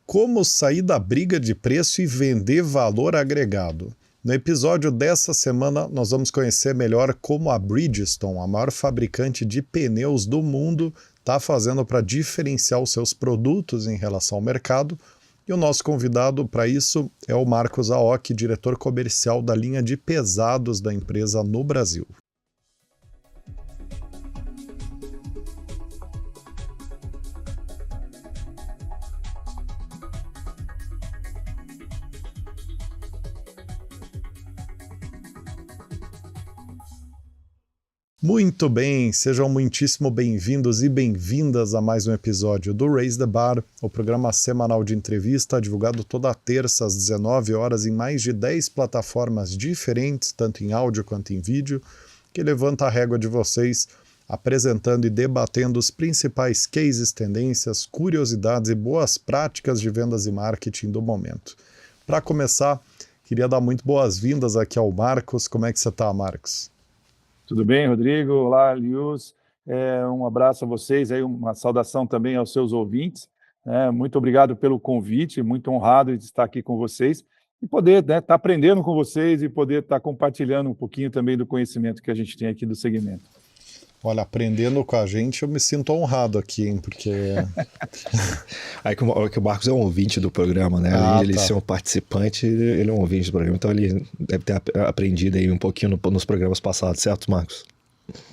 Como sair da briga de preço e vender valor agregado. No episódio dessa semana, nós vamos conhecer melhor como a Bridgestone, a maior fabricante de pneus do mundo, está fazendo para diferenciar os seus produtos em relação ao mercado. E o nosso convidado para isso é o Marcos Aoki, diretor comercial da linha de pesados da empresa no Brasil. Muito bem, sejam muitíssimo bem-vindos e bem-vindas a mais um episódio do Raise the Bar, o programa semanal de entrevista divulgado toda terça às 19 horas em mais de 10 plataformas diferentes, tanto em áudio quanto em vídeo, que levanta a régua de vocês, apresentando e debatendo os principais cases, tendências, curiosidades e boas práticas de vendas e marketing do momento. Para começar, queria dar muito boas-vindas aqui ao Marcos. Como é que você está, Marcos? Tudo bem, Rodrigo? Olá, Lius. Um abraço a vocês, aí uma saudação também aos seus ouvintes. Muito obrigado pelo convite, muito honrado de estar aqui com vocês e poder estar aprendendo com vocês e poder estar compartilhando um pouquinho também do conhecimento que a gente tem aqui do segmento. Olha, aprendendo com a gente, eu me sinto honrado aqui, hein, porque... Aí que o Marcos é um ouvinte do programa, né? Além de ele ser um participante, ele é um ouvinte do programa, então ele deve ter aprendido aí um pouquinho nos programas passados, certo, Marcos?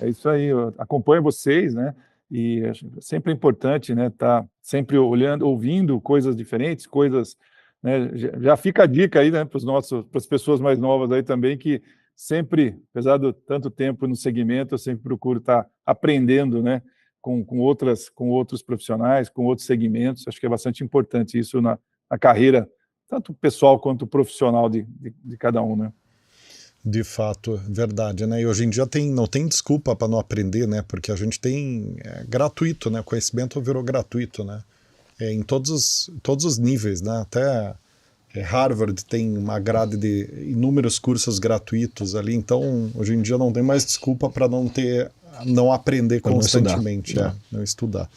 É isso aí, eu acompanho vocês, né? E é sempre importante, né? Tá sempre olhando, ouvindo coisas diferentes, coisas, né? Já fica a dica aí, né? Para as pessoas mais novas aí também, que sempre, apesar de tanto tempo no segmento, eu sempre procuro estar aprendendo, né? Com outros profissionais, com outros segmentos. Acho que é bastante importante isso na carreira, tanto pessoal quanto profissional de cada um, né? De fato, verdade, né? E hoje em dia não tem desculpa para não aprender, né? Porque a gente tem gratuito, né? O conhecimento virou gratuito, né? Em todos os níveis, né? Até Harvard tem uma grade de inúmeros cursos gratuitos ali, então hoje em dia não tem mais desculpa para não aprender constantemente, não estudar.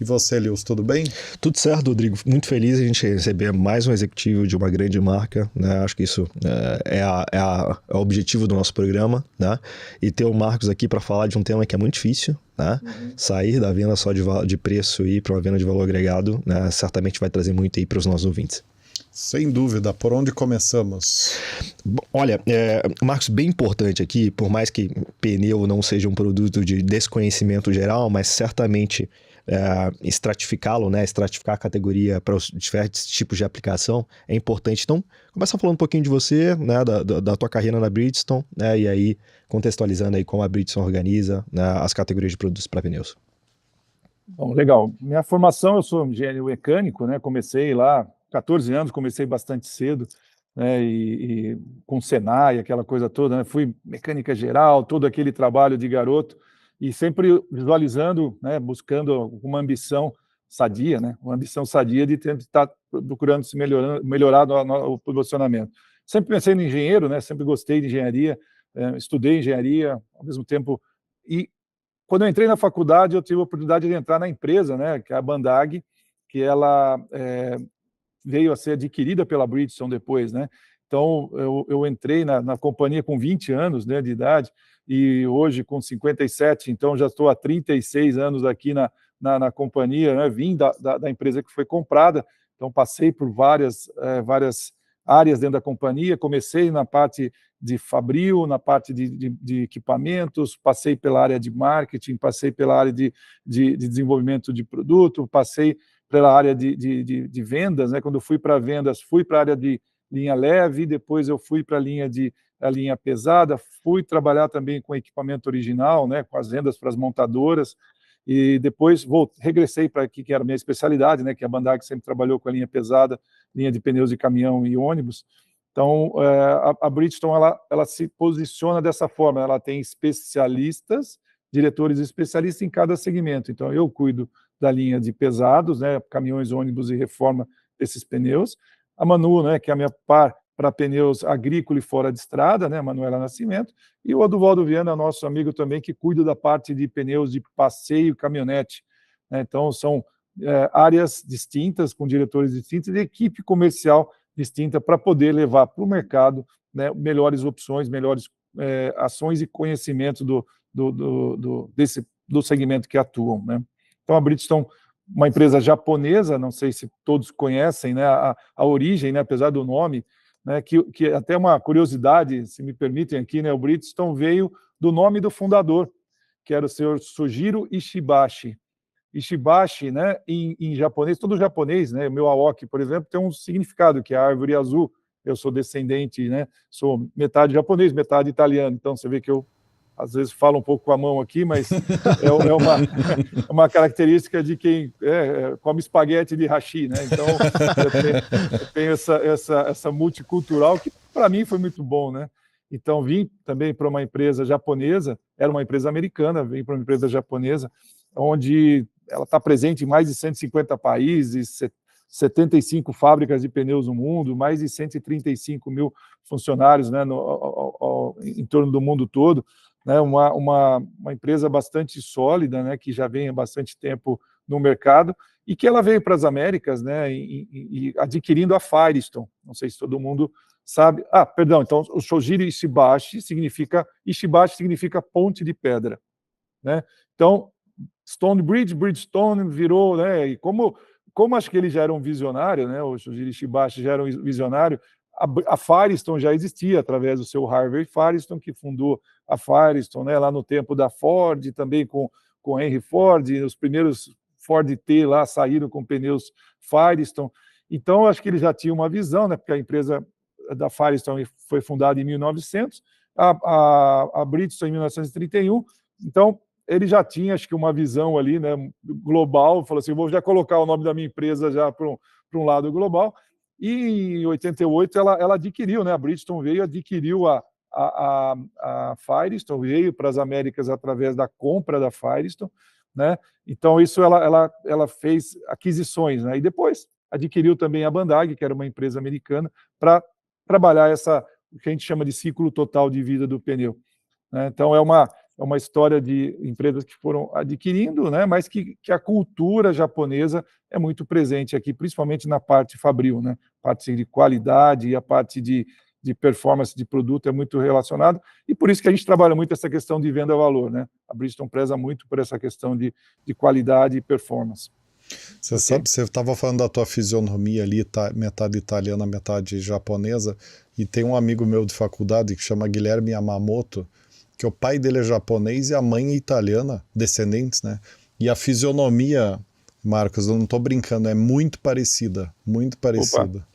E você, Lius, tudo bem? Tudo certo, Rodrigo. Muito feliz a gente receber mais um executivo de uma grande marca, né? Acho que isso é o objetivo do nosso programa, né? E ter o Marcos aqui para falar de um tema que é muito difícil, né? Sair da venda só de preço e ir para uma venda de valor agregado, né? Certamente vai trazer muito aí para os nossos ouvintes. Sem dúvida. Por onde começamos? Olha, Marcos, bem importante aqui, por mais que pneu não seja um produto de desconhecimento geral, mas certamente estratificá-lo, né, estratificar a categoria para os diferentes tipos de aplicação é importante. Então, começa falando um pouquinho de você, né, da tua carreira na Bridgestone, né, e aí contextualizando aí como a Bridgestone organiza, né, as categorias de produtos para pneus. Bom, legal. Minha formação, eu sou engenheiro mecânico, né, comecei lá 14 anos, comecei bastante cedo, né, e com Senai, aquela coisa toda, né, fui mecânica geral, todo aquele trabalho de garoto, e sempre visualizando, né, buscando uma ambição sadia, né, uma ambição sadia de estar procurando se melhorar o posicionamento. Sempre pensei no engenheiro, né, sempre gostei de engenharia, estudei engenharia, ao mesmo tempo, e quando eu entrei na faculdade, eu tive a oportunidade de entrar na empresa, né, que é a Bandag, que ela veio a ser adquirida pela Bridgestone depois, né? Então, eu entrei na companhia com 20 anos, né, de idade, e hoje com 57, então já estou há 36 anos aqui na companhia, né? Vim da empresa que foi comprada, então passei por várias áreas dentro da companhia, comecei na parte de fabril, na parte de equipamentos, passei pela área de marketing, passei pela área de desenvolvimento de produto, passei pela área de vendas, né? Quando eu fui para vendas, fui para a área de linha leve, depois eu fui para a linha pesada, fui trabalhar também com equipamento original, né? Com as vendas para as montadoras, e depois regressei para aqui, que era a minha especialidade, né? Que a Bandag sempre trabalhou com a linha pesada, linha de pneus de caminhão e ônibus. Então, a Bridgestone, ela se posiciona dessa forma, ela tem especialistas, diretores especialistas em cada segmento. Então, eu cuido da linha de pesados, né, caminhões, ônibus e reforma desses pneus. A Manu, né, que é a minha par para pneus agrícola e fora de estrada, né, Manuela Nascimento, e o Aduvaldo Viana, nosso amigo também, que cuida da parte de pneus de passeio e caminhonete. Né, então, são áreas distintas, com diretores distintos e equipe comercial distinta para poder levar para o mercado, né, melhores opções, melhores ações e conhecimento do segmento que atuam, né? Então, a Bridgestone, uma empresa japonesa, não sei se todos conhecem, né, a origem, né, apesar do nome, né, que até uma curiosidade, se me permitem aqui, né, o Bridgestone veio do nome do fundador, que era o senhor Sujiro Ishibashi. Ishibashi, né, em japonês, todo japonês, né, o meu Aoki, por exemplo, tem um significado, que é a árvore azul. Eu sou descendente, né, sou metade japonês, metade italiano, então você vê que eu, às vezes, falo um pouco com a mão aqui, mas é uma característica de quem come espaguete de hashi, né, então eu tenho essa multicultural, que para mim foi muito bom, né. Então, vim também para uma empresa japonesa, era uma empresa americana, vim para uma empresa japonesa, onde ela está presente em mais de 150 países, 75 fábricas de pneus no mundo, mais de 135 mil funcionários, né, em torno do mundo todo, né, uma empresa bastante sólida, né, que já vem há bastante tempo no mercado, e que ela veio para as Américas, né, e adquirindo a Firestone. Não sei se todo mundo sabe. Perdão, então o Sojiro Ishibashi significa ponte de pedra, né? Então, Stonebridge, Bridgestone virou, né? E como acho que ele já era um visionário, né? O Sojiro Ishibashi já era um visionário, a Firestone já existia através do seu Harvey Firestone, que fundou a Firestone, né, lá no tempo da Ford, também com Henry Ford, os primeiros Ford T lá saíram com pneus Firestone. Então, acho que ele já tinha uma visão, né? Porque a empresa da Firestone foi fundada em 1900, a Bridgestone em 1931, então ele já tinha, acho que, uma visão ali, né, global, falou assim, vou já colocar o nome da minha empresa já para um lado global, e em 88 ela adquiriu, né, a Bridgestone veio, adquiriu a Firestone, veio para as Américas através da compra da Firestone, né, então isso ela fez aquisições, né, e depois adquiriu também a Bandag, que era uma empresa americana, para trabalhar o que a gente chama de ciclo total de vida do pneu, né? Então, é uma história de empresas que foram adquirindo, né? Mas que a cultura japonesa é muito presente aqui, principalmente na parte fabril, né? A parte de qualidade e a parte de performance de produto é muito relacionado, e por isso que a gente trabalha muito essa questão de venda-valor, né? A Bridgestone preza muito por essa questão de qualidade e performance. Você sabe, você estava falando da tua fisionomia ali, metade italiana, metade japonesa, e tem um amigo meu de faculdade que chama Guilherme Yamamoto, que o pai dele é japonês e a mãe é italiana, descendentes, né? E a fisionomia, Marcos, eu não estou brincando, é muito parecida, muito parecida.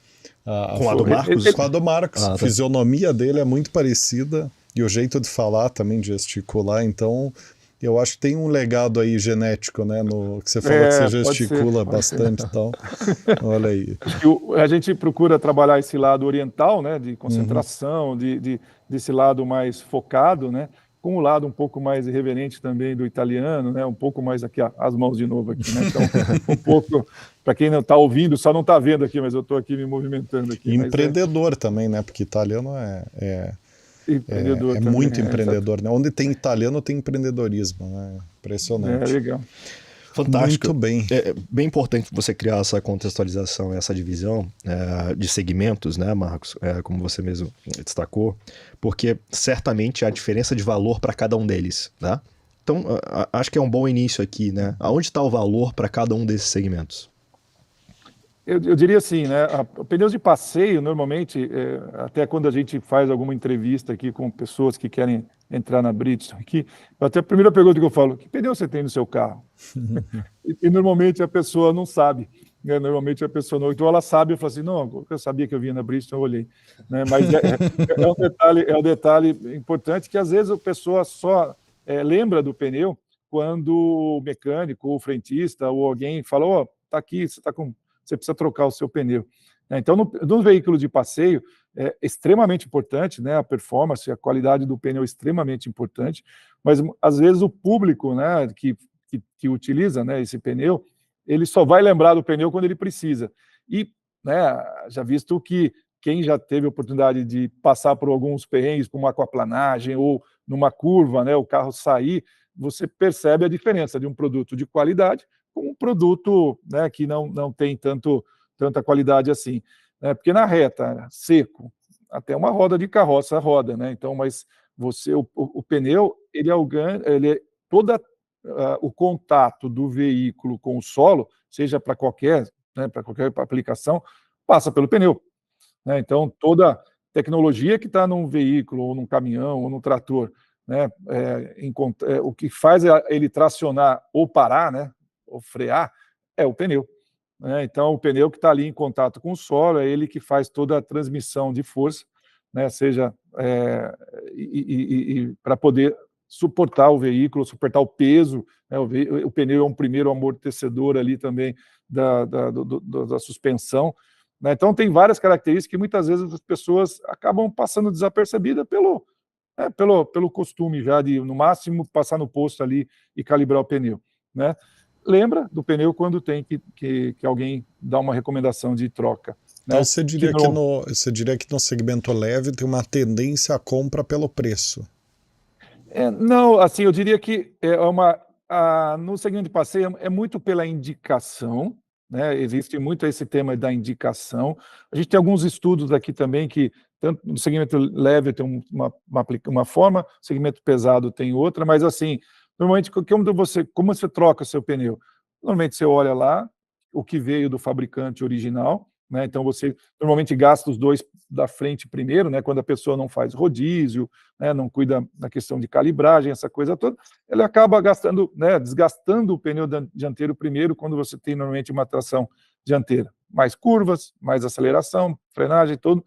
Com a do Marcos? Com a do Marcos. A fisionomia dele é muito parecida, e o jeito de falar também, de gesticular, então... Eu acho que tem um legado aí genético, né? Que você fala que você gesticula bastante e tal. Olha aí. A gente procura trabalhar esse lado oriental, né? De concentração, desse lado mais focado, né? Com o lado um pouco mais irreverente também do italiano, né? Um pouco mais aqui, as mãos de novo aqui, né? Então, um pouco, para quem não está ouvindo, só não está vendo aqui, mas eu estou aqui me movimentando aqui. Empreendedor também, né? Porque italiano é muito empreendedor, né? Onde tem italiano tem empreendedorismo, né? Impressionante. É legal. Fantástico. Muito bem. É bem importante você criar essa contextualização, essa divisão de segmentos, né, Marcos? Como você mesmo destacou, porque certamente há diferença de valor para cada um deles, né? Então, acho que é um bom início aqui, né? Aonde está o valor para cada um desses segmentos? Eu diria assim, né? Pneus de passeio, normalmente, até quando a gente faz alguma entrevista aqui com pessoas que querem entrar na Bridgestone, até a primeira pergunta que eu falo, que pneu você tem no seu carro? e normalmente a pessoa não sabe, né? Normalmente a pessoa não, então ela sabe, eu falo assim, não, eu sabia que eu vinha na Bridgestone, eu olhei, né? Mas é um detalhe importante que às vezes a pessoa só lembra do pneu quando o mecânico, ou o frentista, ou alguém fala, tá aqui, você precisa trocar o seu pneu. Então, no veículo de passeio, é extremamente importante, né, a performance, a qualidade do pneu é extremamente importante, mas às vezes o público, né, que utiliza, né, esse pneu, ele só vai lembrar do pneu quando ele precisa. E, né, já visto que quem já teve a oportunidade de passar por alguns perrengues, como uma aquaplanagem ou numa curva, né, o carro sair, você percebe a diferença de um produto de qualidade com um produto, né, que não tem tanta qualidade assim, né? Porque na reta, seco, até uma roda de carroça roda, né? Então, mas o pneu, ele é toda o contato do veículo com o solo, seja para qualquer, né, para qualquer aplicação, passa pelo pneu, né? Então, toda tecnologia que está num veículo, ou num caminhão, ou num trator, né, o que faz ele tracionar ou parar, né, ou frear, é o pneu, né? Então, o pneu que está ali em contato com o solo, é ele que faz toda a transmissão de força, né, seja para poder suportar o veículo, suportar o peso, né? O pneu é um primeiro amortecedor ali também da suspensão, né? Então, tem várias características que muitas vezes as pessoas acabam passando desapercebidas pelo costume já de, no máximo, passar no posto ali e calibrar o pneu, né? Lembra do pneu quando tem que alguém dá uma recomendação de troca, né? Então você diria que no segmento leve tem uma tendência à compra pelo preço. Não, assim, eu diria que no segmento de passeio é muito pela indicação, né? Existe muito esse tema da indicação. A gente tem alguns estudos aqui também que, tanto no segmento leve tem uma forma, no segmento pesado tem outra, mas assim, normalmente, como você troca seu pneu? Normalmente você olha lá o que veio do fabricante original, né? Então você normalmente gasta os dois da frente primeiro, né? Quando a pessoa não faz rodízio, né, não cuida da questão de calibragem, essa coisa toda, ele acaba gastando, né, desgastando o pneu dianteiro primeiro, quando você tem normalmente uma tração dianteira. Mais curvas, mais aceleração, frenagem, tudo.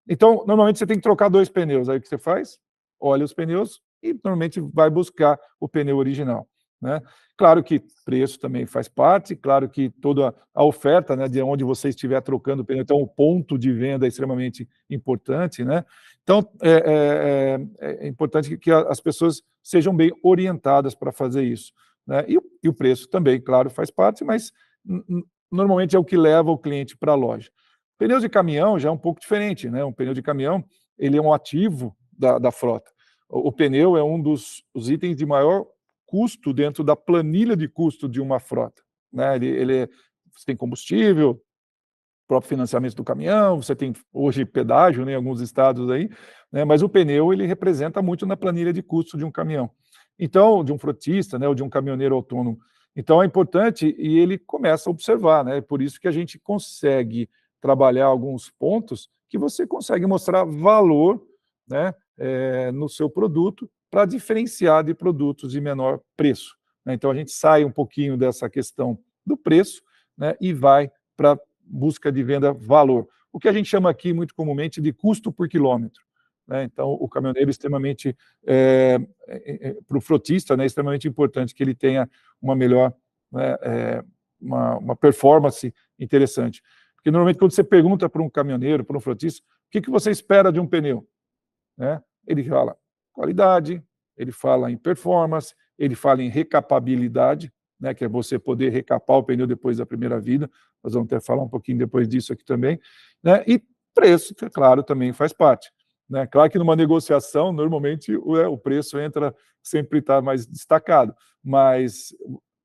Então, normalmente você tem que trocar 2 pneus. Aí o que você faz? Olha os pneus e normalmente vai buscar o pneu original, né? Claro que preço também faz parte, claro que toda a oferta, né, de onde você estiver trocando o pneu, então o ponto de venda é extremamente importante, né? Então, é importante que as pessoas sejam bem orientadas para fazer isso, né? E o preço também, claro, faz parte, mas normalmente é o que leva o cliente para a loja. Pneus de caminhão já é um pouco diferente, né? Um pneu de caminhão, ele é um ativo da frota. O pneu é um dos itens de maior custo dentro da planilha de custo de uma frota, né? Você tem combustível, próprio financiamento do caminhão, você tem hoje pedágio, né, em alguns estados aí, né? Mas o pneu, ele representa muito na planilha de custo de um caminhão. Então, de um frotista, né, ou de um caminhoneiro autônomo. Então, é importante, e ele começa a observar, né? Por isso que a gente consegue trabalhar alguns pontos que você consegue mostrar valor, né, no seu produto, para diferenciar de produtos de menor preço, né? Então, a gente sai um pouquinho dessa questão do preço, né, e vai para busca de venda valor. O que a gente chama aqui muito comumente de custo por quilômetro, né? Então, o caminhoneiro extremamente, para o frotista, né, extremamente importante que ele tenha uma melhor, né, uma performance interessante. Porque normalmente quando você pergunta para um caminhoneiro, para um frotista, o que você espera de um pneu, né? Ele fala qualidade, ele fala em performance, ele fala em recapabilidade, né, que é você poder recapar o pneu depois da primeira vida. Nós vamos até falar um pouquinho depois disso aqui também, né? E preço, que, claro, também faz parte, né? Claro que numa negociação, normalmente, o preço sempre está mais destacado, mas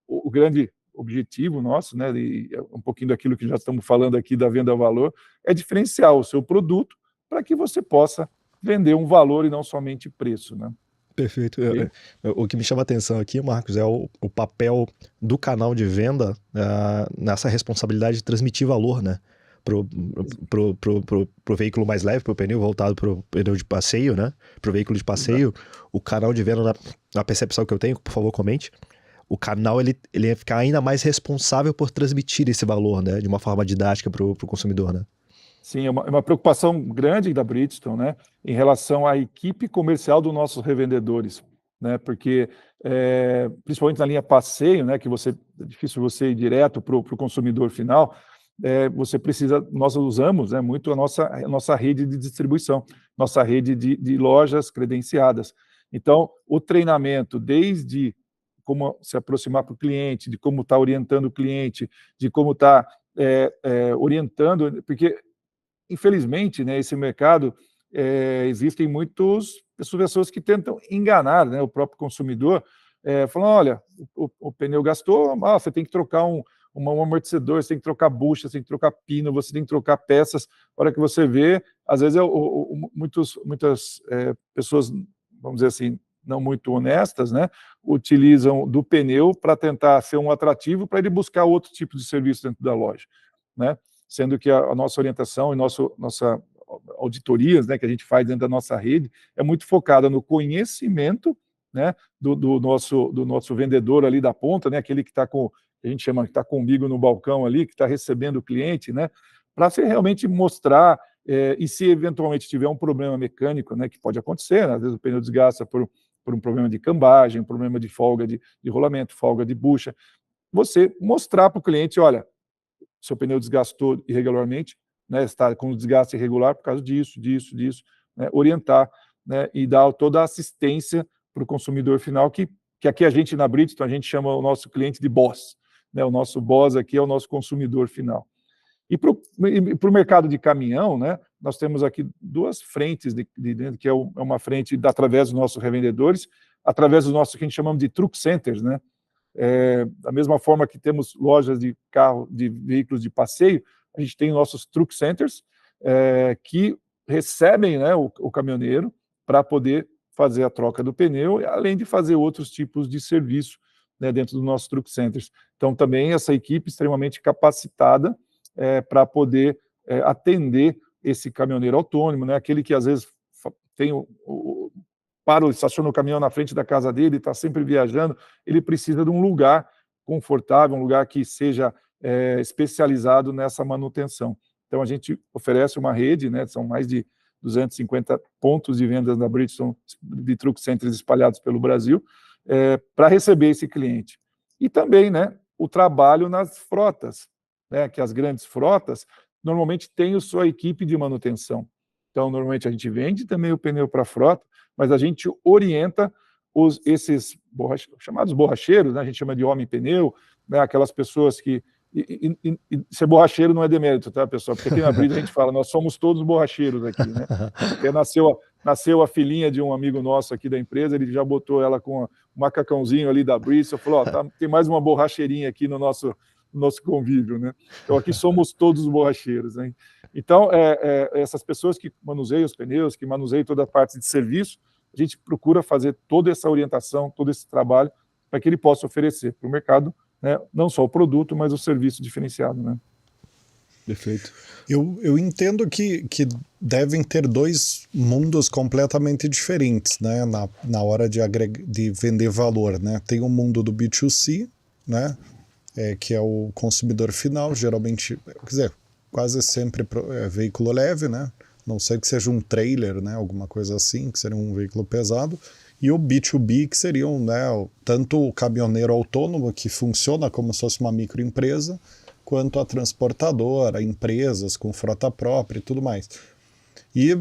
o grande objetivo nosso, né, e um pouquinho daquilo que já estamos falando aqui da venda-valor, é diferenciar o seu produto para que você possa vender um valor e não somente preço, né? Perfeito. O que me chama a atenção aqui, Marcos, é o papel do canal de venda nessa responsabilidade de transmitir valor, né? Pro veículo mais leve, pro pneu voltado pro pneu de passeio, né? Pro veículo de passeio, o canal de venda, na percepção que eu tenho, por favor, comente, o canal ele ia ficar ainda mais responsável por transmitir esse valor, né? De uma forma didática pro consumidor, né? Sim, é uma preocupação grande da Bridgestone, né, em relação à equipe comercial dos nossos revendedores, né, porque, principalmente na linha passeio, né, que é difícil você ir direto para o consumidor final, nós usamos, né, muito a nossa rede de distribuição, nossa rede de lojas credenciadas. Então, o treinamento, desde como se aproximar para o cliente, de como está orientando o cliente, de como está orientando, porque infelizmente, né, esse mercado, existem muitas pessoas que tentam enganar, né, o próprio consumidor falando, olha, o pneu gastou, você tem que trocar um amortecedor, você tem que trocar bucha, você tem que trocar pino, você tem que trocar peças. A hora que você vê, às vezes muitas pessoas, vamos dizer assim, não muito honestas, né, utilizam do pneu para tentar ser um atrativo para ele buscar outro tipo de serviço dentro da loja, né? Sendo que a nossa orientação e nossa auditorias, né, que a gente faz dentro da nossa rede, é muito focada no conhecimento, né, do nosso vendedor ali da ponta, né, aquele que está com, a gente chama que está comigo no balcão ali, que está recebendo o cliente, né, para você realmente mostrar, e se eventualmente tiver um problema mecânico, né, que pode acontecer, né, às vezes o pneu desgasta por um problema de cambagem, um problema de folga de rolamento, folga de bucha, você mostrar para o cliente, olha, seu pneu desgastou irregularmente, né, está com desgaste irregular por causa disso, né, orientar, né, e dar toda a assistência para o consumidor final, que aqui a gente na Bridgestone, a gente chama o nosso cliente de boss, né, o nosso boss aqui é o nosso consumidor final. E para o mercado de caminhão, né, nós temos aqui duas frentes, que é uma frente através dos nossos revendedores, através do nosso que a gente chamamos de truck centers, né? Da mesma forma que temos lojas de de veículos de passeio, a gente tem nossos truck centers que recebem, né, o caminhoneiro para poder fazer a troca do pneu, além de fazer outros tipos de serviço, né, dentro dos nossos truck centers. Então, também essa equipe extremamente capacitada para poder atender esse caminhoneiro autônomo, né, aquele que às vezes tem estaciona o caminhão na frente da casa dele, está sempre viajando, ele precisa de um lugar confortável, um lugar que seja especializado nessa manutenção. Então, a gente oferece uma rede, né, são mais de 250 pontos de vendas da Bridgestone, de truck centers espalhados pelo Brasil, para receber esse cliente. E também, né, o trabalho nas frotas, né, que as grandes frotas normalmente têm a sua equipe de manutenção. Então, normalmente a gente vende também o pneu para a frota, mas a gente orienta esses chamados borracheiros, né, a gente chama de homem-pneu, né, aquelas pessoas que... ser borracheiro não é demérito, tá, pessoal? Porque aqui na Bridgestone a gente fala, nós somos todos borracheiros aqui, né? Porque nasceu a filhinha de um amigo nosso aqui da empresa, ele já botou ela com um macacãozinho ali da Bridgestone, falou, tem mais uma borracheirinha aqui no nosso convívio, né? Então aqui somos todos borracheiros, né? Então, essas pessoas que manuseiam os pneus, que manuseiam toda a parte de serviço, a gente procura fazer toda essa orientação, todo esse trabalho, para que ele possa oferecer para o mercado, né, não só o produto, mas o serviço diferenciado, né? Perfeito. Eu entendo que devem ter dois mundos completamente diferentes, né, na hora de vender valor, né? Tem o mundo do B2C, né, que é o consumidor final, geralmente, quer dizer, quase sempre veículo leve, né? Não sei que seja um trailer, né, alguma coisa assim, que seria um veículo pesado. E o B2B, que seriam, né, tanto o caminhoneiro autônomo, que funciona como se fosse uma microempresa, quanto a transportadora, empresas com frota própria e tudo mais. E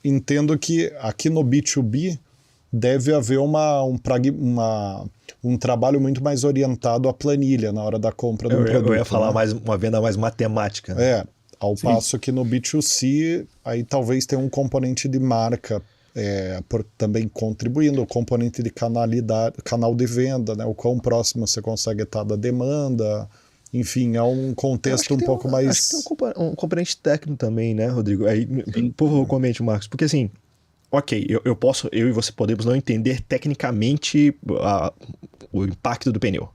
entendo que aqui no B2B deve haver um trabalho muito mais orientado à planilha na hora da compra do produto. Eu ia falar, né? uma venda mais matemática. Né? Ao Sim. passo que no B2C, aí talvez tenha um componente de marca, também contribuindo, o componente de canal de venda, né? O quão próximo você consegue estar da demanda, enfim, é um contexto um pouco mais... Acho que tem um componente técnico também, né, Rodrigo? Aí, por favor, comente, Marcos, porque assim, ok, eu e você podemos não entender tecnicamente o impacto do pneu,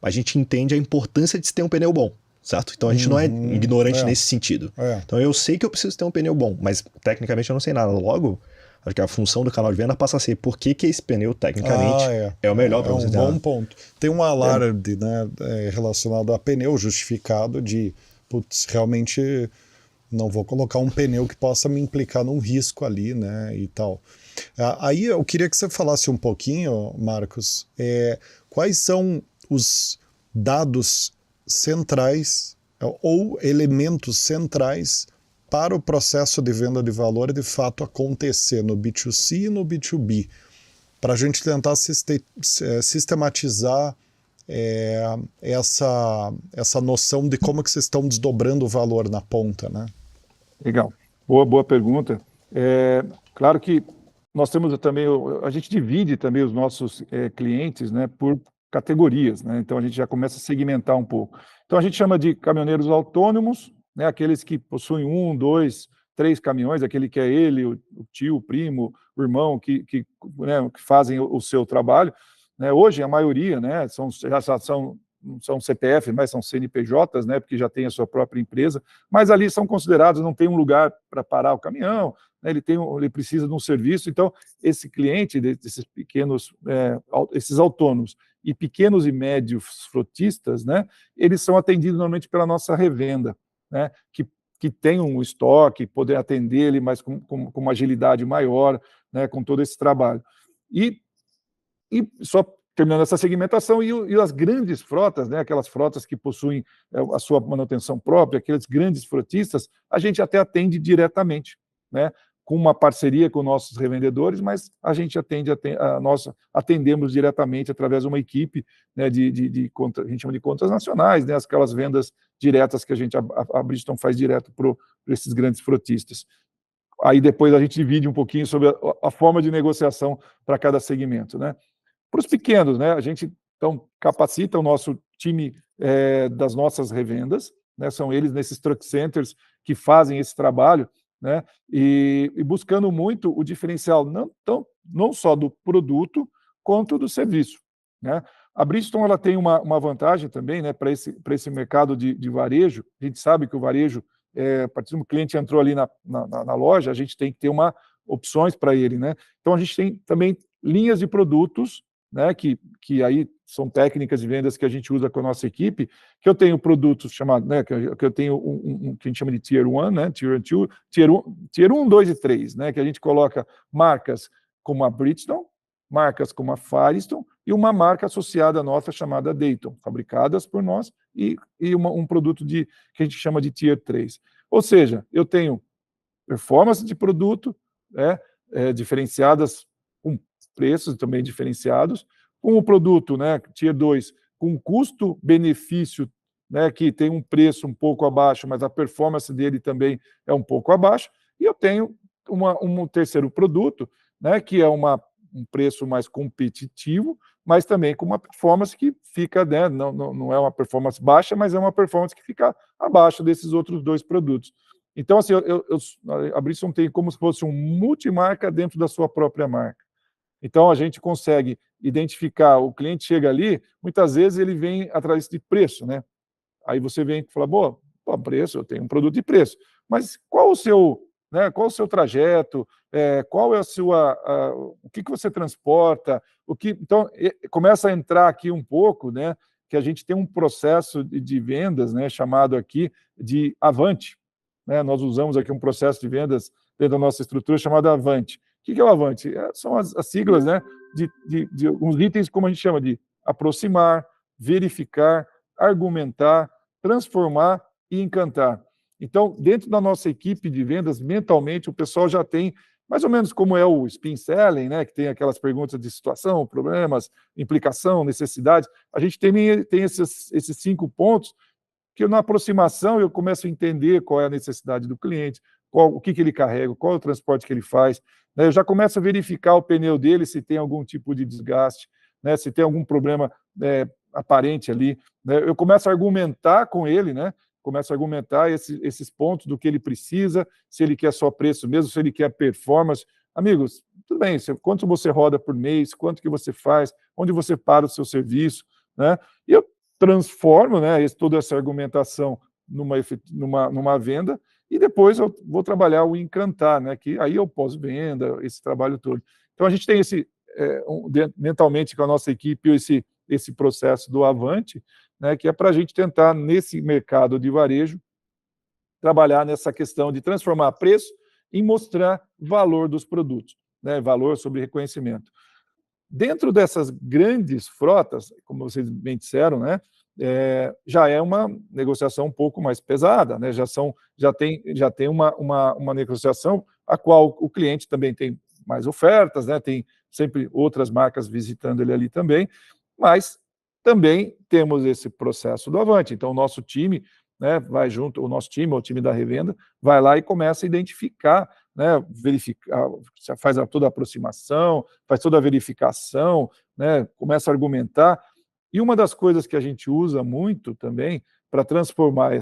mas a gente entende a importância de se ter um pneu bom, certo? Então a gente não é ignorante nesse sentido. Então eu sei que eu preciso ter um pneu bom, mas tecnicamente eu não sei nada. Logo, acho que a função do canal de venda passa a ser por que esse pneu, tecnicamente, é o melhor para você. É um bom ponto. Tem um alarde né, relacionado a pneu justificado de, putz, realmente não vou colocar um pneu que possa me implicar num risco ali, né, e tal. Aí eu queria que você falasse um pouquinho, Marcos, quais são os dados centrais ou elementos centrais para o processo de venda de valor de fato acontecer no B2C e no B2B, para a gente tentar sistematizar essa noção de como que vocês estão desdobrando o valor na ponta, né? Legal, boa pergunta. Claro que nós temos também, a gente divide também os nossos clientes, né, por categorias, né? Então a gente já começa a segmentar um pouco. Então a gente chama de caminhoneiros autônomos, né, aqueles que possuem 1, 2, 3 caminhões, aquele que é ele, o tio, o primo, o irmão, né, que fazem o seu trabalho, né? Hoje a maioria, né, já são CPF, mas são CNPJs, né, porque já tem a sua própria empresa, mas ali são considerados, não tem um lugar para parar o caminhão, né, ele precisa de um serviço. Então esse cliente desses pequenos, esses autônomos e pequenos e médios frotistas, né, eles são atendidos normalmente pela nossa revenda, né, que tem um estoque, poder atender ele, mas com uma agilidade maior, né, com todo esse trabalho. E só terminando essa segmentação, e as grandes frotas, né, aquelas frotas que possuem a sua manutenção própria, aqueles grandes frotistas, a gente até atende diretamente, né, com uma parceria com nossos revendedores, mas a gente nós atendemos diretamente através de uma equipe, né, a gente chama de contas nacionais, né, aquelas vendas diretas que a Bridgestone faz direto para esses grandes frotistas. Aí depois a gente divide um pouquinho sobre a forma de negociação para cada segmento, né. Para os pequenos, né, a gente então capacita o nosso time das nossas revendas, né, são eles nesses truck centers que fazem esse trabalho, né, e buscando muito o diferencial não só do produto, quanto do serviço, né. A Bridgestone ela tem uma vantagem também, né, para esse mercado de varejo. A gente sabe que o varejo, a partir do momento que o cliente entrou ali na loja, a gente tem que ter opções para ele, né. Então a gente tem também linhas de produtos, né, que aí são técnicas de vendas que a gente usa com a nossa equipe, que eu tenho produtos chamados, né, que eu tenho que a gente chama de Tier 1, né, Tier 2, Tier 1, 2 e 3, né, que a gente coloca marcas como a Bridgestone, marcas como a Firestone e uma marca associada nossa chamada Dayton, fabricadas por nós, e um produto que a gente chama de Tier 3. Ou seja, eu tenho performance de produto, né, diferenciadas, com preços também diferenciados, com o produto, né, Tier 2, com custo-benefício, né, que tem um preço um pouco abaixo, mas a performance dele também é um pouco abaixo, e eu tenho um terceiro produto, né, que é um preço mais competitivo, mas também com uma performance que fica, né, não é uma performance baixa, mas é uma performance que fica abaixo desses outros dois produtos. Então, assim, a Bridgestone tem como se fosse um multimarca dentro da sua própria marca. Então, a gente consegue identificar, o cliente chega ali, muitas vezes ele vem atrás de preço, né? Aí você vem e fala, boa, preço, eu tenho um produto de preço, mas qual o seu, né, qual o seu trajeto, qual é o que você transporta, então, começa a entrar aqui um pouco, né, que a gente tem um processo de vendas, né, chamado aqui de Avante, né? Nós usamos aqui um processo de vendas dentro da nossa estrutura chamado Avante. O que é o Avante? São as siglas, né, de alguns itens, como a gente chama de aproximar, verificar, argumentar, transformar e encantar. Então, dentro da nossa equipe de vendas, mentalmente, o pessoal já tem mais ou menos como é o spin selling, né, que tem aquelas perguntas de situação, problemas, implicação, necessidade. A gente tem esses 5 pontos que na aproximação eu começo a entender qual é a necessidade do cliente, o que ele carrega, qual é o transporte que ele faz, né? Eu já começo a verificar o pneu dele, se tem algum tipo de desgaste, né? Se tem algum problema aparente ali, né? Eu começo a argumentar com ele, né? Começo a argumentar esses pontos do que ele precisa, se ele quer só preço mesmo, se ele quer performance. Amigos, tudo bem, quanto você roda por mês, quanto que você faz, onde você para o seu serviço, né? E eu transformo, né, toda essa argumentação numa venda, e depois eu vou trabalhar o encantar, né, que aí eu pós-venda, esse trabalho todo. Então a gente tem mentalmente com a nossa equipe esse processo do Avante, né, que é para a gente tentar, nesse mercado de varejo, trabalhar nessa questão de transformar preço em mostrar valor dos produtos, né, valor sobre reconhecimento. Dentro dessas grandes frotas, como vocês bem disseram, né, já é uma negociação um pouco mais pesada, né, já tem uma negociação a qual o cliente também tem mais ofertas, né, tem sempre outras marcas visitando ele ali também, mas também temos esse processo do Avante. Então, o nosso time, né, vai junto, o nosso time, o time da revenda, vai lá e começa a identificar né, verificar, faz toda a aproximação, faz toda a verificação, né, começa a argumentar. E uma das coisas que a gente usa muito também para transformar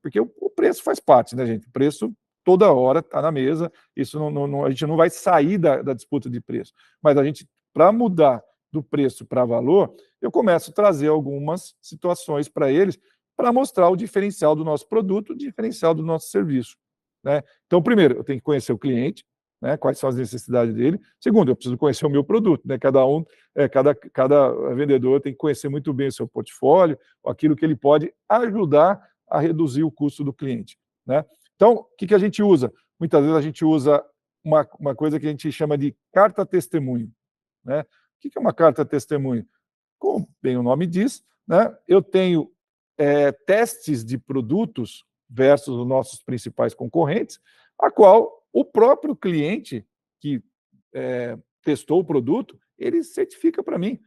porque o preço faz parte, né, gente? O preço toda hora está na mesa, isso a gente não vai sair da disputa de preço, mas a gente, para mudar do preço para valor, eu começo a trazer algumas situações para eles, para mostrar o diferencial do nosso produto, o diferencial do nosso serviço, né? Então, primeiro, eu tenho que conhecer o cliente, né, quais são as necessidades dele. Segundo, eu preciso conhecer o meu produto, né? Cada vendedor tem que conhecer muito bem o seu portfólio, aquilo que ele pode ajudar a reduzir o custo do cliente, né? Então, o que a gente usa? Muitas vezes a gente usa uma coisa que a gente chama de carta testemunho, né? O que é uma carta testemunho? Como bem o nome diz, né, eu tenho testes de produtos versus os nossos principais concorrentes, a qual o próprio cliente que testou o produto, ele certifica para mim.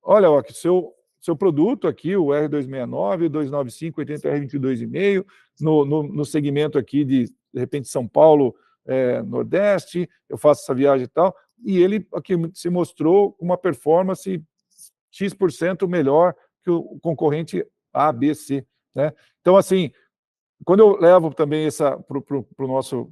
Olha, ó, que seu produto aqui, o R269, o 295, 80R22,5, no segmento aqui de repente, São Paulo, Nordeste, eu faço essa viagem e tal, e ele aqui se mostrou uma performance X% melhor que o concorrente A, B, C, né? Então, assim, quando eu levo também para o nosso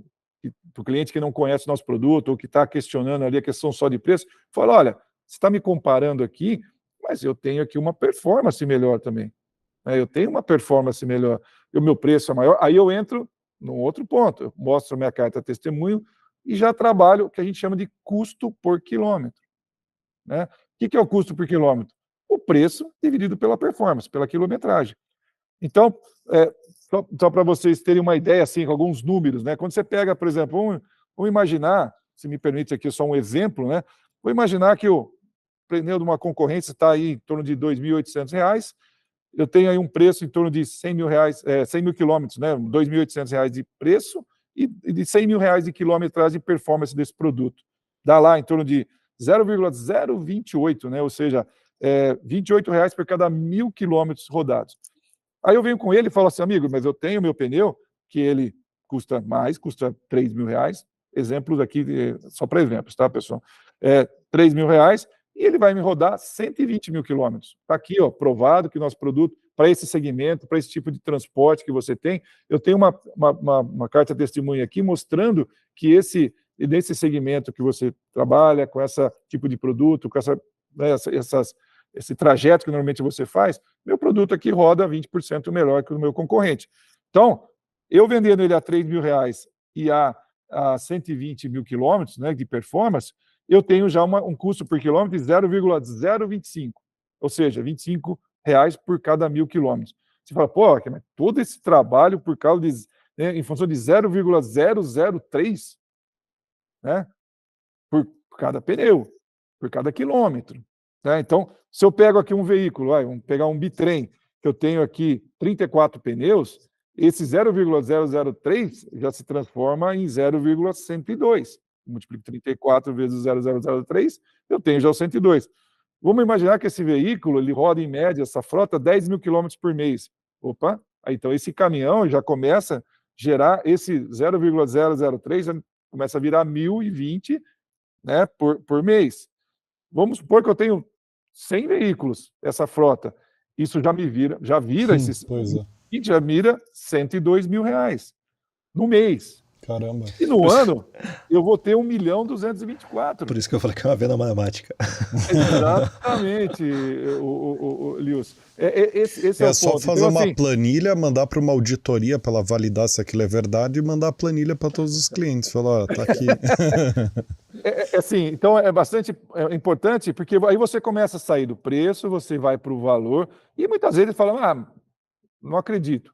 pro cliente que não conhece o nosso produto ou que está questionando ali a questão só de preço, fala, olha, você está me comparando aqui, mas eu tenho aqui uma performance melhor também, né? Eu tenho uma performance melhor, e o meu preço é maior, aí eu entro num outro ponto, eu mostro minha carta testemunho e já trabalho o que a gente chama de custo por quilômetro, né? O que é o custo por quilômetro? O preço dividido pela performance, pela quilometragem. Então, só para vocês terem uma ideia, assim, com alguns números, né? Quando você pega, por exemplo, vamos imaginar, se me permite aqui só um exemplo, né? Vou imaginar que o pneu de uma concorrência está aí em torno de R$ 2.800, eu tenho aí um preço em torno de R$100 mil, 100 mil quilômetros, né? R$ 2.800 de preço e de R$100 mil de quilometragem de performance desse produto. Dá lá em torno de 0,028, né? Ou seja, R$ 28 por cada 1.000 quilômetros rodados. Aí eu venho com ele e falo assim, amigo, mas eu tenho meu pneu, que ele custa mais, custa R$3 mil. Exemplos aqui, só para exemplos, tá, pessoal? R$3 mil, e ele vai me rodar 120 mil quilômetros. Está aqui, ó, provado que nosso produto, para esse segmento, para esse tipo de transporte que você tem, eu tenho uma carta testemunha aqui mostrando que nesse segmento que você trabalha, com esse tipo de produto, com esse trajeto que normalmente você faz, meu produto aqui roda 20% melhor que o meu concorrente. Então, eu vendendo ele a R$3 mil e a 120 mil quilômetros, né, de performance, eu tenho já um custo por quilômetro de 0,025, ou seja, R$25 por cada 1.000 quilômetros. Você fala, pô, mas todo esse trabalho por causa em função de 0,003, né, por cada pneu, por cada quilômetro, né? Então, se eu pego aqui um veículo, vamos pegar um bitrem, que eu tenho aqui 34 pneus, esse 0,003 já se transforma em 0,102. Multiplico 34 vezes 0,003, eu tenho já o 102. Vamos imaginar que esse veículo, ele roda em média, essa frota, 10 mil quilômetros por mês. Opa, então esse caminhão já começa a gerar esse 0,003, já começa a virar 1.020, né, por mês. Vamos supor que eu tenho 100 veículos, essa frota. Isso já vira esses... E já mira R$102 mil no mês. Caramba. E no ano, eu vou ter 1.224.000. Por isso que eu falei que é uma venda matemática. Exatamente, Lewis. Esse é o só ponto. fazer então, uma assim, planilha, mandar para uma auditoria para ela validar se aquilo é verdade e mandar a planilha para todos os clientes. Falar, tá aqui. Assim, então é bastante importante, porque aí você começa a sair do preço, você vai para o valor, e muitas vezes fala, não acredito.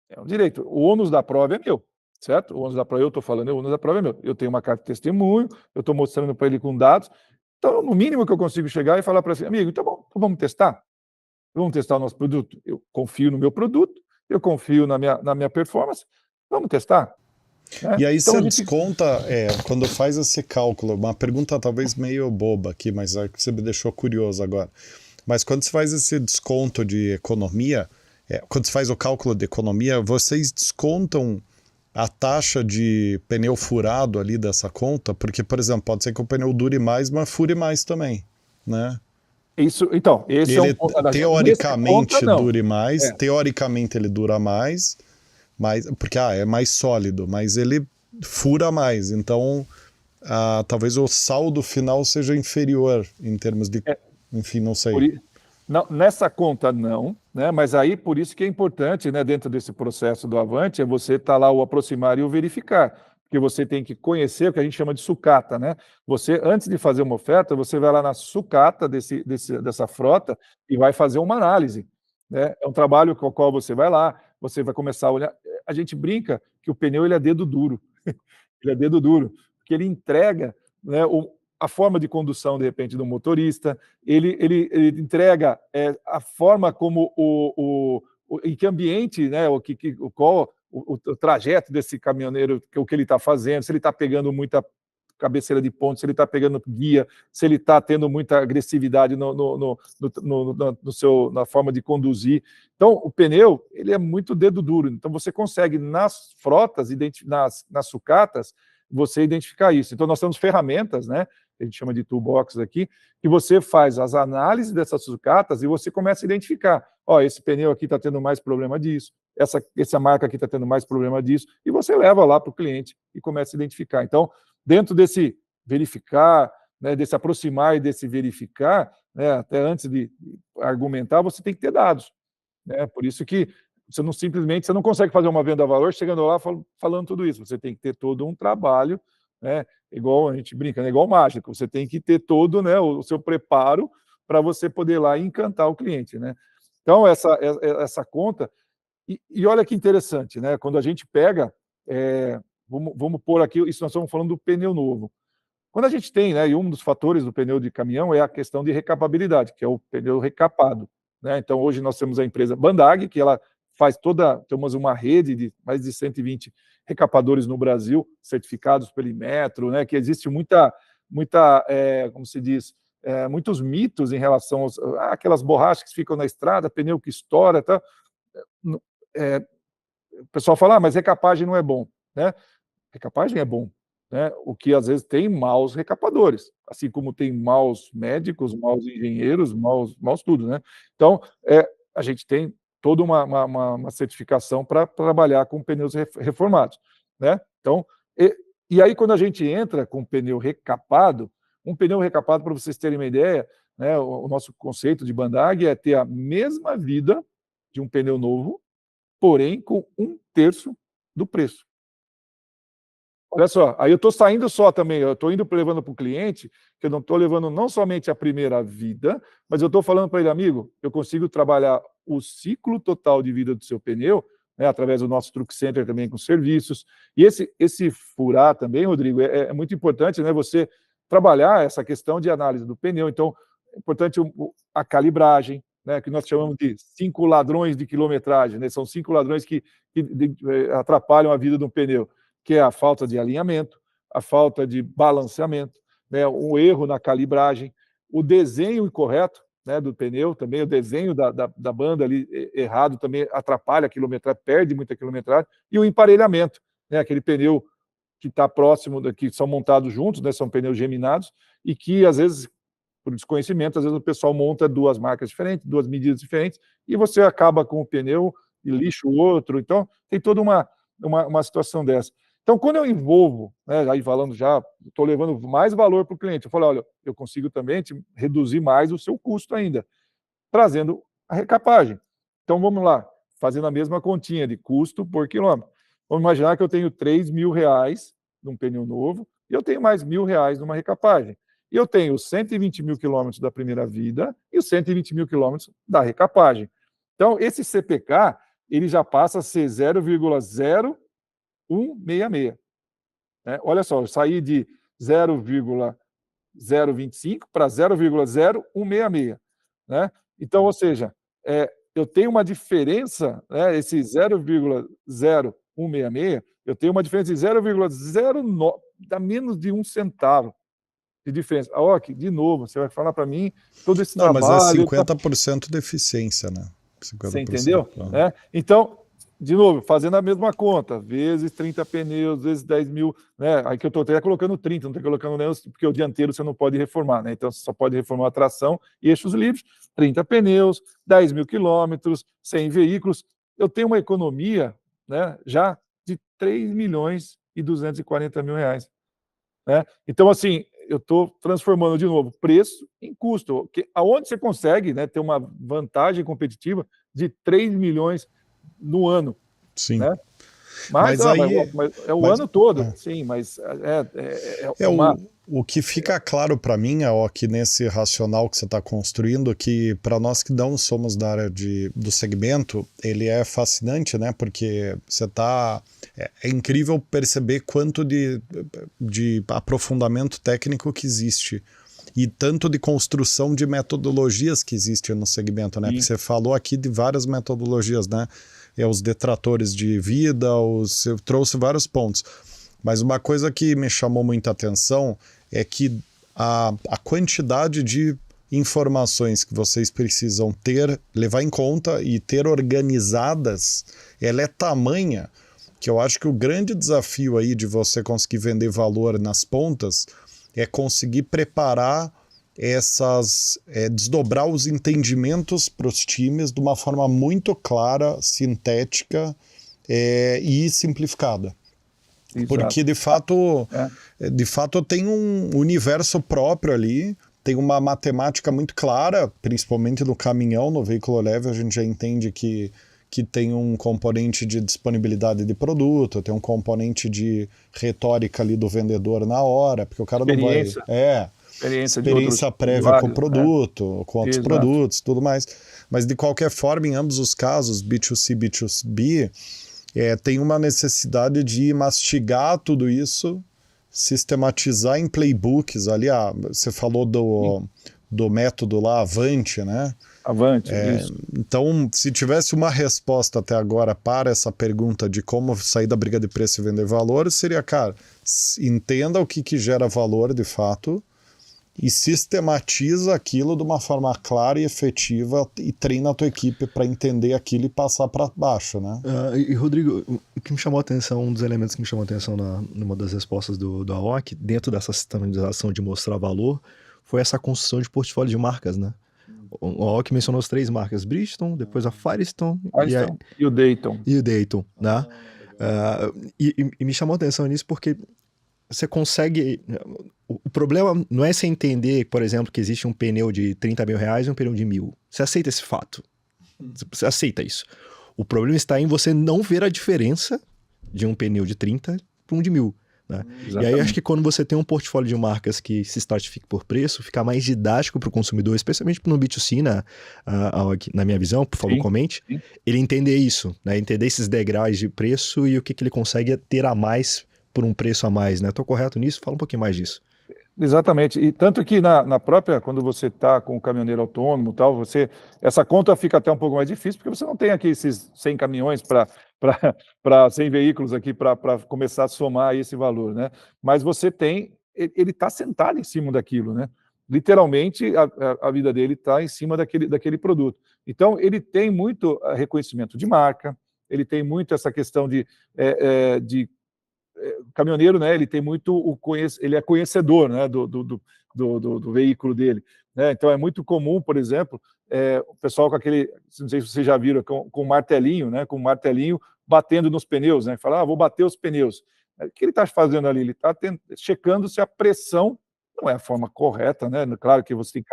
É um direito. O ônus da prova é meu, certo? O ônus da prova, eu estou falando, o ônus da prova é meu. Eu tenho uma carta de testemunho, eu estou mostrando para ele com dados. Então, no mínimo que eu consigo chegar e falar para ele, amigo, então bom, então vamos testar? Vamos testar o nosso produto? Eu confio no meu produto, eu confio na minha performance, vamos testar? E aí então, você desconta, quando faz esse cálculo, uma pergunta talvez meio boba aqui, mas é que você me deixou curioso agora. Mas quando você faz esse desconto de economia, quando você faz o cálculo de economia, vocês descontam a taxa de pneu furado ali dessa conta, porque, por exemplo, pode ser que o pneu dure mais, mas fure mais também, né? Isso, então, esse é um Ele ponto. Nesse teoricamente conta, não. dure mais, É. teoricamente ele dura mais, porque é mais sólido, mas ele fura mais, então talvez o saldo final seja inferior em termos de, enfim, não sei. Não, nessa conta não, né? Mas aí por isso que é importante, né, dentro desse processo do Avante, é você estar lá o aproximar e o verificar, porque você tem que conhecer o que a gente chama de sucata, né? Você, antes de fazer uma oferta, você vai lá na sucata dessa frota e vai fazer uma análise, né? É um trabalho com o qual você vai lá, você vai começar a olhar. A gente brinca que o pneu ele é dedo duro, ele é dedo duro, porque ele entrega, né, a forma de condução, de repente, do motorista, ele entrega a forma como em que ambiente, né, qual o trajeto desse caminhoneiro, o que ele está fazendo, se ele está pegando muita cabeceira de ponto, se ele está pegando guia, se ele está tendo muita agressividade na forma de conduzir. Então, o pneu ele é muito dedo duro. Então, você consegue, nas frotas, nas sucatas, você identificar isso. Então, nós temos ferramentas, né? A gente chama de toolbox aqui, que você faz as análises dessas sucatas e você começa a identificar. Ó, esse pneu aqui está tendo mais problema disso, essa marca aqui está tendo mais problema disso, e você leva lá para o cliente e começa a identificar. Então, dentro desse verificar, né, desse aproximar e desse verificar, né, até antes de argumentar, você tem que ter dados. Né? Por isso que você não consegue fazer uma venda a valor chegando lá falando tudo isso. Você tem que ter todo um trabalho, né? Igual a gente brinca, né? Igual mágico. Você tem que ter todo, né, o seu preparo para você poder ir lá e encantar o cliente. Né? Então, essa conta... E olha que interessante, né? Quando a gente pega... vamos pôr aqui, isso nós estamos falando do pneu novo. Quando a gente tem, né, e um dos fatores do pneu de caminhão é a questão de recapabilidade, que é o pneu recapado. Né? Então, hoje nós temos a empresa Bandag, que ela faz temos uma rede de mais de 120 recapadores no Brasil, certificados pelo Inmetro, né? Que existe como se diz, muitos mitos em relação àquelas borrachas que ficam na estrada, pneu que estoura, tá? O pessoal fala, mas recapagem não é bom, né? Recapagem é bom, né? O que às vezes tem maus recapadores, assim como tem maus médicos, maus engenheiros, maus tudo, né? Então, a gente tem toda uma certificação para trabalhar com pneus reformados, né? Então, e aí quando a gente entra com pneu recapado, para vocês terem uma ideia, né, o nosso conceito de Bandag é ter a mesma vida de um pneu novo, porém com 1/3 do preço. Olha só, aí eu estou saindo só também, eu estou indo levando para o cliente, que eu não estou levando não somente a primeira vida, mas eu estou falando para ele, amigo, eu consigo trabalhar o ciclo total de vida do seu pneu, né, através do nosso Truck Center também com serviços. E esse furar também, Rodrigo, é muito importante, né, você trabalhar essa questão de análise do pneu. Então, é importante a calibragem, né, que nós chamamos de 5 ladrões de quilometragem, né, são 5 ladrões que atrapalham a vida de um pneu, que é a falta de alinhamento, a falta de balanceamento, né, um erro na calibragem, o desenho incorreto, né, do pneu, também o desenho da banda ali errado também atrapalha a quilometragem, perde muita quilometragem, e o emparelhamento, né, aquele pneu que está próximo, que são montados juntos, né, são pneus geminados, e que às vezes, por desconhecimento, às vezes o pessoal monta 2 marcas diferentes, 2 medidas diferentes, e você acaba com o pneu e lixa o outro. Então, tem toda uma situação dessa. Então, quando eu envolvo, né, aí falando já, estou levando mais valor para o cliente, eu falo, olha, eu consigo também reduzir mais o seu custo ainda, trazendo a recapagem. Então, vamos lá, fazendo a mesma continha de custo por quilômetro. Vamos imaginar que eu tenho R$3.000 num pneu novo e eu tenho mais R$1.000 numa recapagem. E eu tenho os 120 mil quilômetros da primeira vida e os 120 mil quilômetros da recapagem. Então, esse CPK, ele já passa a ser 0,0166. Né? Olha só, eu saí de 0,025 para 0,0166. Né? Então, ou seja, eu tenho uma diferença, né, esse 0,0166, eu tenho uma diferença de 0,09, dá menos de 1 centavo de diferença. De novo, você vai falar para mim todo esse trabalho... Mas é 50% de eficiência, né? 50%, você entendeu? Então, de novo, fazendo a mesma conta, vezes 30 pneus, vezes 10 mil, né? Aí que eu estou até colocando 30, não estou colocando nem porque o dianteiro você não pode reformar, né? Então você só pode reformar a tração e eixos livres, 30 pneus, 10 mil quilômetros, 100 veículos. Eu tenho uma economia, né, já de 3 milhões e 240 mil reais. Né? Então, assim, eu estou transformando de novo preço em custo. Aonde você consegue, né, ter uma vantagem competitiva de 3 milhões no ano, Sim. né? Mas aí... é o ano todo, sim, mas o que fica claro para mim, que nesse racional que você está construindo, que para nós que não somos da área do segmento, ele é fascinante, né? Porque você tá... É incrível perceber quanto de aprofundamento técnico que existe e tanto de construção de metodologias que existe no segmento, né? Sim. Porque você falou aqui de várias metodologias, né? Os detratores de vida, eu trouxe vários pontos. Mas uma coisa que me chamou muita atenção é que a quantidade de informações que vocês precisam levar em conta e ter organizadas, ela é tamanha que eu acho que o grande desafio aí de você conseguir vender valor nas pontas é conseguir preparar desdobrar os entendimentos para os times de uma forma muito clara, sintética e simplificada. Exato. Porque de fato tem um universo próprio ali, tem uma matemática muito clara, principalmente no caminhão, no veículo leve a gente já entende que tem um componente de disponibilidade de produto, tem um componente de retórica ali do vendedor na hora, porque o cara não vai... Experiência prévia com o produto, com outros produtos, tudo mais. Mas, de qualquer forma, em ambos os casos, B2C, B2B, tem uma necessidade de mastigar tudo isso, sistematizar em playbooks. Ali, você falou do método lá, Avante, né? Avante, isso. Então, se tivesse uma resposta até agora para essa pergunta de como sair da briga de preço e vender valor, seria, cara, entenda o que gera valor de fato, e sistematiza aquilo de uma forma clara e efetiva e treina a tua equipe para entender aquilo e passar para baixo, né? E Rodrigo, o que me chamou a atenção, um dos elementos que me chamou a atenção numa das respostas do AOC, dentro dessa sistematização de mostrar valor, foi essa construção de portfólio de marcas, né? O AOC mencionou as 3 marcas, Bridgestone, depois a Firestone e o Dayton. E o Dayton, né? E me chamou a atenção nisso porque você consegue... O problema não é você entender, por exemplo, que existe um pneu de 30 mil reais e um pneu de 1.000. Você aceita esse fato. Você aceita isso. O problema está em você não ver a diferença de um pneu de 30 para um de 1.000. Né? E aí acho que quando você tem um portfólio de marcas que se estratifica por preço, fica mais didático para o consumidor, especialmente no B2C, na minha visão, por favor, comente, ele entender isso, né? Entender esses degraus de preço e o que ele consegue ter a mais por um preço a mais, né? Estou correto nisso? Fala um pouquinho mais disso. Exatamente, e tanto que na própria, quando você está com o caminhoneiro autônomo e tal, essa conta fica até um pouco mais difícil, porque você não tem aqui esses 100 caminhões para 100 veículos aqui para começar a somar esse valor, né? Mas você tem, ele está sentado em cima daquilo, né? Literalmente, a vida dele está em cima daquele produto. Então, ele tem muito reconhecimento de marca, ele tem muito essa questão de caminhoneiro, né, ele tem muito ele é conhecedor, né, do veículo dele, né? Então é muito comum, por exemplo, o pessoal com aquele, não sei se vocês já viram, com martelinho, né, com martelinho batendo nos pneus, né, fala, vou bater os pneus. O que ele está fazendo ali? Ele está checando se a pressão não é a forma correta, né? Claro que você tem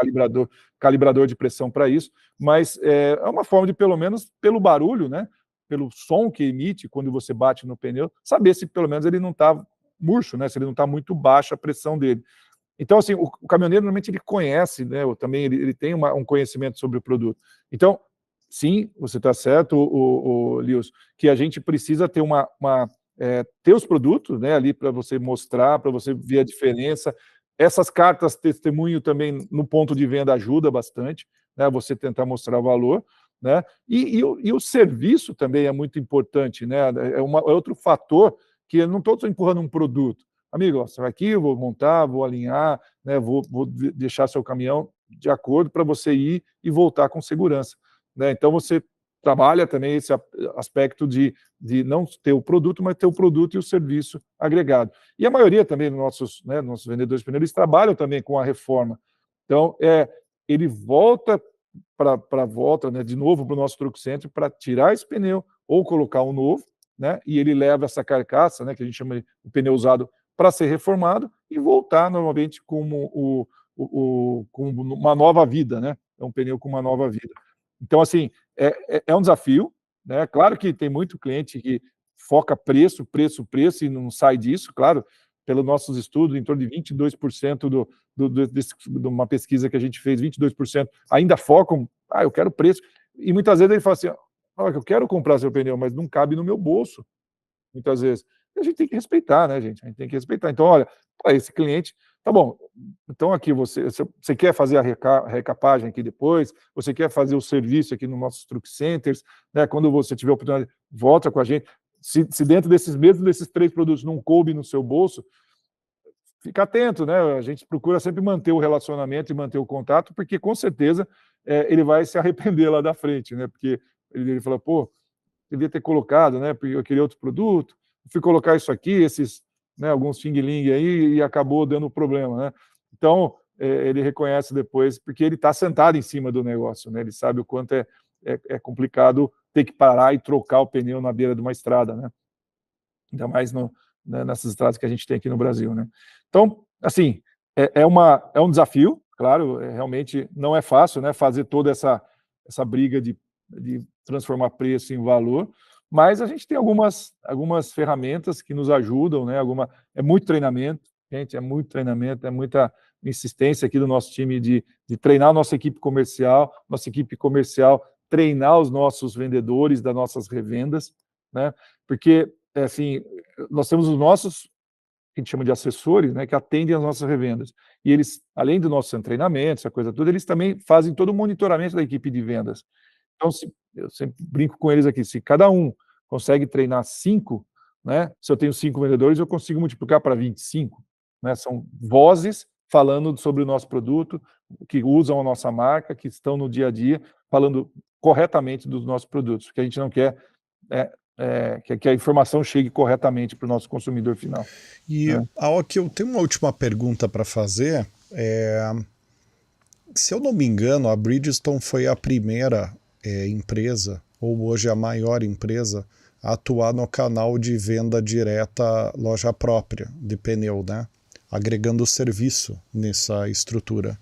calibrador de pressão para isso, mas é uma forma de, pelo menos, pelo barulho, né, pelo som que emite quando você bate no pneu, saber se pelo menos ele não está murcho, né? Se ele não está muito baixa a pressão dele. Então, assim, o caminhoneiro normalmente ele conhece, né? Também ele tem um conhecimento sobre o produto. Então, sim, você está certo, Lios, que a gente precisa ter ter os produtos, né, ali para você mostrar, para você ver a diferença. Essas cartas testemunho também no ponto de venda ajuda bastante, né? Você tentar mostrar o valor. Né? E o serviço também é muito importante, né? É outro fator que eu não estou só empurrando um produto. Amigo, você vai aqui, eu vou montar, vou alinhar, né? Vou deixar seu caminhão de acordo para você ir e voltar com segurança. Né? Então, você trabalha também esse aspecto de não ter o produto, mas ter o produto e o serviço agregado. E a maioria também dos nossos vendedores de pneu, eles trabalham também com a reforma. Então, ele volta volta, né, de novo para o nosso Truck Center para tirar esse pneu ou colocar um novo, né, e ele leva essa carcaça, né, que a gente chama de pneu usado, para ser reformado e voltar normalmente como com uma nova vida, né? É um pneu com uma nova vida. Então, assim, é um desafio, né? Claro que tem muito cliente que foca preço e não sai disso, claro, pelos nossos estudos, em torno de 22% de uma pesquisa que a gente fez, 22% ainda focam, eu quero preço. E muitas vezes ele fala assim, eu quero comprar seu pneu, mas não cabe no meu bolso, muitas vezes. E a gente tem que respeitar, né, gente? A gente tem que respeitar. Então, olha, para esse cliente, tá bom, então aqui você quer fazer a recapagem aqui depois, você quer fazer o serviço aqui nos nossos Truck Centers, né? Quando você tiver a oportunidade, volta com a gente. Se dentro desses 3 produtos não coube no seu bolso, fica atento, né? A gente procura sempre manter o relacionamento e manter o contato, porque com certeza ele vai se arrepender lá da frente, né? Porque ele fala, pô, devia ter colocado, né? Porque eu queria outro produto, fui colocar isso aqui, esses, né, alguns xing-ling aí, e acabou dando problema, né? Então, ele reconhece depois, porque ele está sentado em cima do negócio, né? Ele sabe o quanto é complicado ter que parar e trocar o pneu na beira de uma estrada, né? Ainda mais nessas estradas que a gente tem aqui no Brasil, né? Então, assim, é um desafio, claro, realmente não é fácil, né, fazer toda essa briga de transformar preço em valor, mas a gente tem algumas ferramentas que nos ajudam, né? É muito treinamento, gente, é muito treinamento, é muita insistência aqui do nosso time de treinar a nossa equipe comercial treinar os nossos vendedores das nossas revendas, né? Porque, assim, nós temos os nossos, que a gente chama de assessores, né, que atendem as nossas revendas. E eles, além do nosso treinamento, essa coisa toda, eles também fazem todo o monitoramento da equipe de vendas. Então, eu sempre brinco com eles aqui, se cada um consegue treinar 5, né, se eu tenho 5 vendedores, eu consigo multiplicar para 25, né, são vozes falando sobre o nosso produto, que usam a nossa marca, que estão no dia a dia, falando corretamente dos nossos produtos, porque a gente não quer que a informação chegue corretamente para o nosso consumidor final. E, Aoki, eu tenho uma última pergunta para fazer. Se eu não me engano, a Bridgestone foi a primeira empresa, ou hoje a maior empresa, a atuar no canal de venda direta loja própria de pneu, né? Agregando serviço nessa estrutura.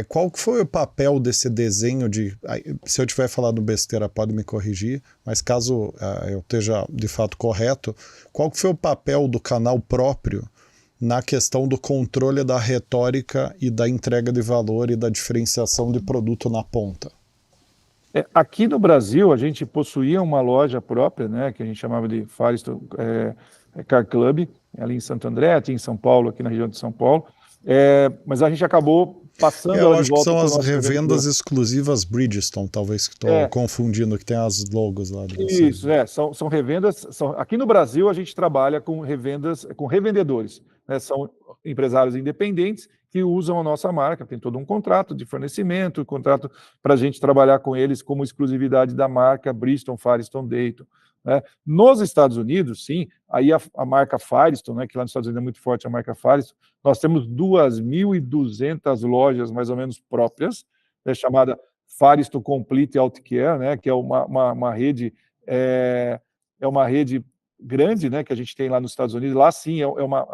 Qual que foi o papel desse desenho de... Se eu tiver falado besteira, pode me corrigir, mas caso eu esteja de fato correto, qual que foi o papel do canal próprio na questão do controle da retórica e da entrega de valor e da diferenciação de produto na ponta? Aqui no Brasil, a gente possuía uma loja própria, né, que a gente chamava de Firestone Car Club, ali em Santo André, aqui em São Paulo, aqui na região de São Paulo, mas a gente acabou passando eu ela acho de volta. Que são as revendas exclusivas Bridgestone, talvez que estou confundindo, que tem as logos lá. Isso, são revendas. Aqui no Brasil a gente trabalha com revendas, com revendedores, né? São empresários independentes que usam a nossa marca, tem todo um contrato de fornecimento, contrato para a gente trabalhar com eles como exclusividade da marca Bridgestone, Firestone, Dayton. Né? Nos Estados Unidos, sim, aí a marca Firestone, né, que lá nos Estados Unidos é muito forte a marca Firestone, nós temos 2.200 lojas mais ou menos próprias, né, chamada Firestone Complete Healthcare, né, que é uma rede uma rede grande, né, que a gente tem lá nos Estados Unidos. Lá sim é uma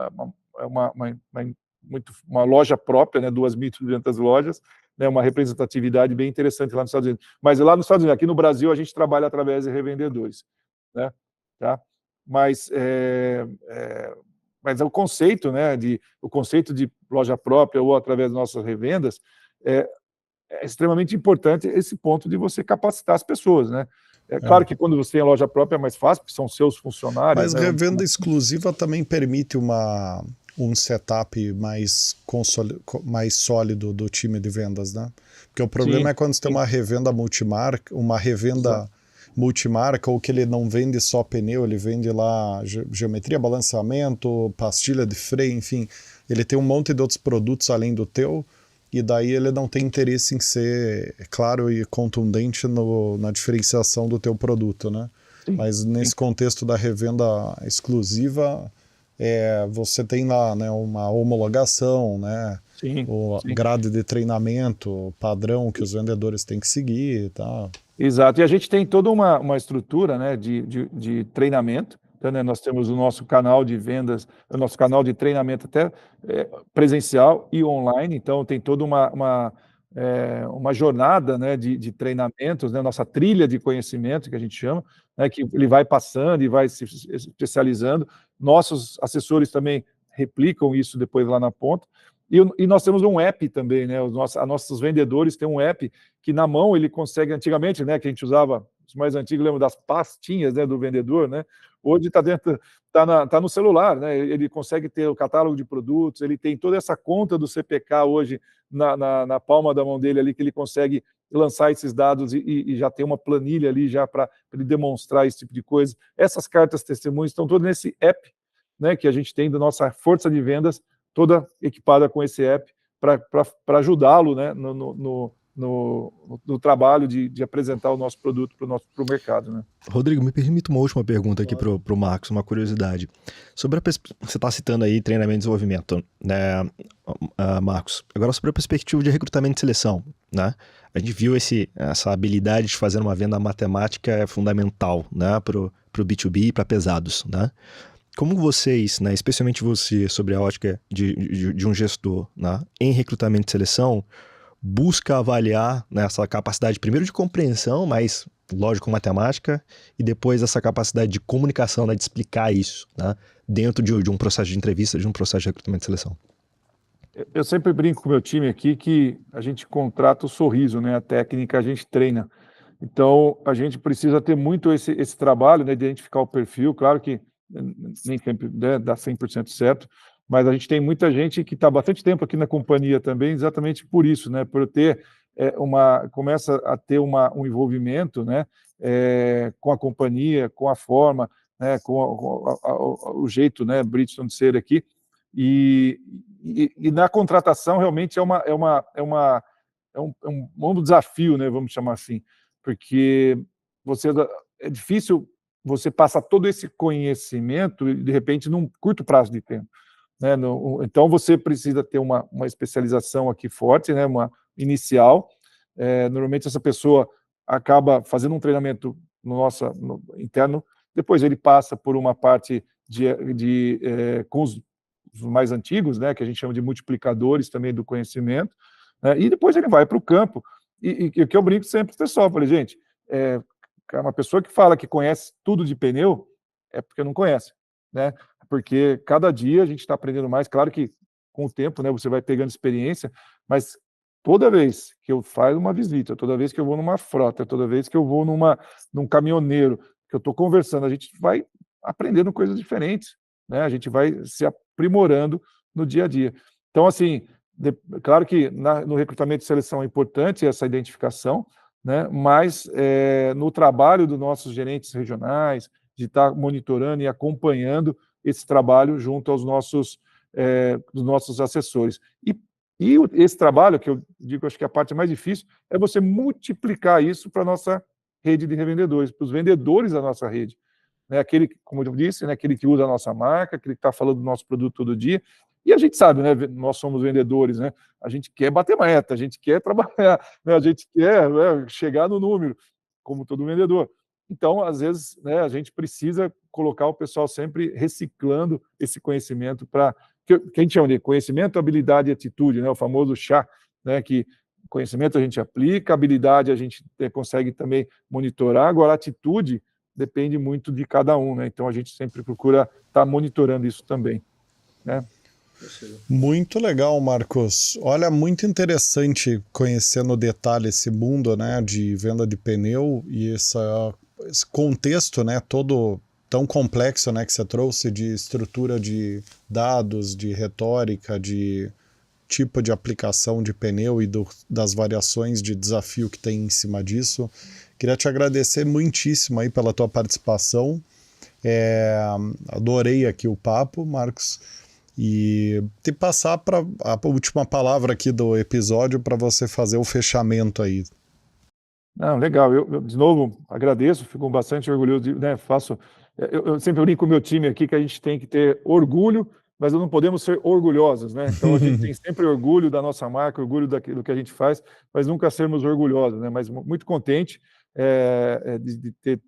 loja própria, né, 2.200 lojas, né, uma representatividade bem interessante lá nos Estados Unidos. Mas lá nos Estados Unidos, aqui no Brasil, a gente trabalha através de revendedores. Né? Tá? Mas o conceito, né, o conceito de loja própria ou através das nossas revendas é extremamente importante esse ponto de você capacitar as pessoas, né? Claro que quando você tem a loja própria é mais fácil, porque são seus funcionários. Mas revenda exclusiva também permite um setup mais sólido do time de vendas, né? Porque o problema é quando você tem uma revenda multimarca, ou que ele não vende só pneu, ele vende lá geometria, balanceamento, pastilha de freio, enfim, ele tem um monte de outros produtos além do teu, e daí ele não tem interesse em ser claro e contundente na diferenciação do teu produto, né? Sim, Mas nesse contexto da revenda exclusiva, você tem lá, né, uma homologação, né, o sim. grade de treinamento, o padrão que os vendedores têm que seguir e tal. Exato, e a gente tem toda uma estrutura, né, de treinamento. Então, né, nós temos o nosso canal de vendas, o nosso canal de treinamento até presencial e online. Então, tem toda uma jornada, né, de treinamentos, né, nossa trilha de conhecimento, que a gente chama, né, que ele vai passando e vai se especializando. Nossos assessores também replicam isso depois lá na ponta. E nós temos um app também, né? Nossos vendedores têm um app que na mão ele consegue, antigamente, né, que a gente usava, os mais antigos lembram das pastinhas, né, do vendedor, né? Hoje está dentro, tá no celular, né? Ele consegue ter o catálogo de produtos, ele tem toda essa conta do CPK hoje na palma da mão dele ali, que ele consegue lançar esses dados e já tem uma planilha ali já para ele demonstrar esse tipo de coisa. Essas cartas testemunhos estão todas nesse app, né, que a gente tem da nossa força de vendas, toda equipada com esse app para ajudá-lo, né, no trabalho de apresentar o nosso produto para o mercado, né? Rodrigo, me permita uma última pergunta aqui para o Marcos, uma curiosidade. Você está citando aí treinamento e desenvolvimento, né, Marcos? Agora, sobre a perspectiva de recrutamento e seleção, né? A gente viu essa habilidade de fazer uma venda matemática é fundamental, né, para o B2B e para pesados, né? Como vocês, né, especialmente você, sobre a ótica de um gestor, né, em recrutamento e seleção, busca avaliar, né, essa capacidade, primeiro, de compreensão, mas lógico-matemática, e depois essa capacidade de comunicação, né, de explicar isso, né, dentro de um processo de entrevista, de um processo de recrutamento e seleção? Eu sempre brinco com o meu time aqui que a gente contrata o sorriso, né, a técnica a gente treina. Então, a gente precisa ter muito esse trabalho, né, de identificar o perfil. Claro que nem sempre, né, dá 100% certo, mas a gente tem muita gente que está bastante tempo aqui na companhia também, exatamente por isso, né, por ter começa a ter um envolvimento, né, com a companhia, com a forma, né, com o jeito, né, Bridgestone de ser aqui, e na contratação realmente é um desafio, né, vamos chamar assim, porque é difícil você passar todo esse conhecimento, de repente, num curto prazo de tempo, né? Então, você precisa ter uma especialização aqui forte, né? Uma inicial. Normalmente, essa pessoa acaba fazendo um treinamento no interno, depois ele passa por uma parte com os mais antigos, né? Que a gente chama de multiplicadores também do conhecimento, né? E depois ele vai para o campo. E o que eu brinco sempre com o pessoal, falei, gente, uma pessoa que fala que conhece tudo de pneu é porque não conhece, né? Porque cada dia a gente está aprendendo mais. Claro que com o tempo, né, você vai pegando experiência, mas toda vez que eu faço uma visita, toda vez que eu vou numa frota, toda vez que eu vou num caminhoneiro, que eu estou conversando, a gente vai aprendendo coisas diferentes, né? A gente vai se aprimorando no dia a dia. Então, assim, claro que no recrutamento e seleção é importante essa identificação, né? Mas no trabalho dos nossos gerentes regionais, de estar monitorando e acompanhando esse trabalho junto aos dos nossos assessores. E esse trabalho, que eu digo, acho que a parte mais difícil, é você multiplicar isso para a nossa rede de revendedores, para os vendedores da nossa rede. Né? Aquele, como eu disse, né? Aquele que usa a nossa marca, aquele que está falando do nosso produto todo dia. E a gente sabe, né? Nós somos vendedores, né? A gente quer bater meta, a gente quer trabalhar, né? A gente quer, né, chegar no número, como todo vendedor. Então, às vezes, né, a gente precisa colocar o pessoal sempre reciclando esse conhecimento que a gente chama de conhecimento, habilidade e atitude, né? O famoso chá, né? Que conhecimento a gente aplica, habilidade a gente consegue também monitorar, agora a atitude depende muito de cada um, né? Então a gente sempre procura estar monitorando isso também, né? Muito legal, Marcos. Olha, muito interessante conhecer no detalhe esse mundo, né, de venda de pneu e esse contexto, né, todo tão complexo, né, que você trouxe de estrutura de dados, de retórica, de tipo de aplicação de pneu e das variações de desafio que tem em cima disso. Queria te agradecer muitíssimo aí pela tua participação. Adorei aqui o papo, Marcos. e te passar para a última palavra aqui do episódio para você fazer o fechamento aí. Não, legal. Eu, de novo, agradeço, fico bastante orgulhoso, né, eu sempre brinco com o meu time aqui que a gente tem que ter orgulho, mas não podemos ser orgulhosos, né? Então a gente tem sempre orgulho da nossa marca, orgulho do que a gente faz, mas nunca sermos orgulhosos, né? Mas muito contente de ter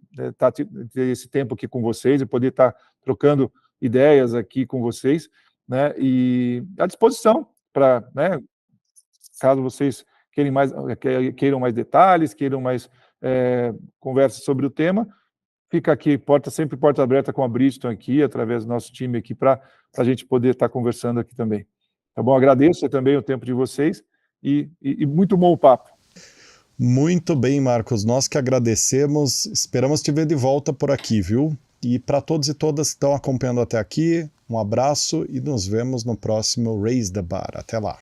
esse tempo aqui com vocês e poder estar trocando ideias aqui com vocês, né? E à disposição para, né, caso vocês queiram mais detalhes, queiram mais conversa sobre o tema, fica aqui, sempre porta aberta com a Bridgestone aqui, através do nosso time aqui, para a gente poder estar conversando aqui também. Tá bom? Agradeço também o tempo de vocês e muito bom o papo. Muito bem, Marcos. Nós que agradecemos. Esperamos te ver de volta por aqui, viu? E para todos e todas que estão acompanhando até aqui, um abraço e nos vemos no próximo Raise the Bar. Até lá.